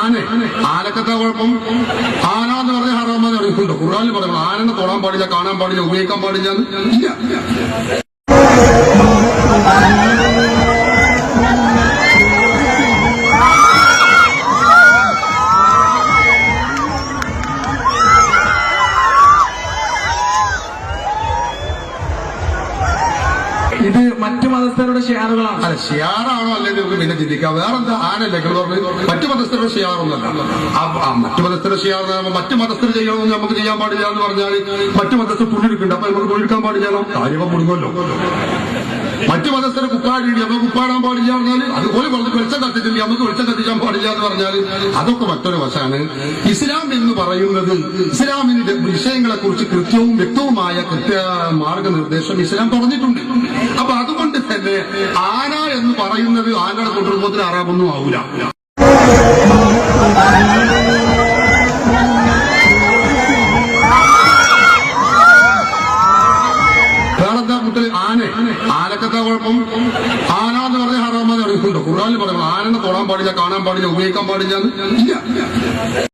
ആനക്കത്തെ കുഴപ്പം ആന എന്ന് പറഞ്ഞ ഹറാമെന്ന് അറിയിക്കുന്നുണ്ടോ? ഖുർആനിൽ പറയുന്നത് ആനനെ തൊടാൻ പാടില്ല, കാണാൻ പാടില്ല, ഉപയോഗിക്കാൻ പാടില്ല എന്ന് ഇല്ല. ഇത് മറ്റു മതസ്ഥരുടെ ഷിയാറുകളാണ്. അല്ല, ഷിയാറാണോ അല്ലെങ്കിൽ പിന്നെ ചിന്തിക്കാം. വേറെന്താ ആനല്ലേ പറഞ്ഞു മറ്റു മതസ്ഥരുടെ ഷിയാറൊന്നല്ല. മറ്റു മതസ്ഥരുടെ ഷിയാർ മറ്റു മതസ്ഥർ ചെയ്യണമെന്ന് നമുക്ക് ചെയ്യാൻ പാടില്ല എന്ന് പറഞ്ഞാൽ മറ്റു മതസ്ഥർ തുണിയെടുക്കുന്നുണ്ട്. അപ്പൊ നമുക്ക് തുണിയെടുക്കാൻ പാടില്ലല്ലോ, കാര്യമൊക്കെ മുടുങ്ങല്ലോ. മറ്റു മതസ്ഥരെ കുപ്പാടി നമുക്ക് കുപ്പാടാൻ പാടില്ല പറഞ്ഞാൽ അതുപോലെ വെളിച്ചം കത്തിച്ചില്ല നമുക്ക് വെളിച്ചം കത്തിക്കാൻ പാടില്ല എന്ന് പറഞ്ഞാൽ അതൊക്കെ മറ്റൊരു വശമാണ്. ഇസ്ലാം എന്ന് പറയുന്നത് ഇസ്ലാമിന്റെ വിഷയങ്ങളെ കുറിച്ച് കൃത്യവും വ്യക്തവുമായ മാർഗനിർദ്ദേശം ഇസ്ലാം പറഞ്ഞിട്ടുണ്ട്. അപ്പൊ അതുകൊണ്ട് തന്നെ ആന എന്ന് പറയുന്നത് ആനയുടെ കൊണ്ടുവരുമ്പോൾ ആറാമൊന്നും ആവൂല. വേറെന്താ മുട്ടൽ ആനക്കത്തെ കുഴപ്പം ആന എന്ന് പറഞ്ഞ ഹറാമെന്ന് അറിയിക്കുന്നുണ്ടോ? ഖുർആനിൽ പറയുന്നത് ആനനെ തൊടാൻ പാടില്ല, കാണാൻ പാടില്ല, ഉപയോഗിക്കാൻ പാടില്ല എന്ന് ഇല്ല.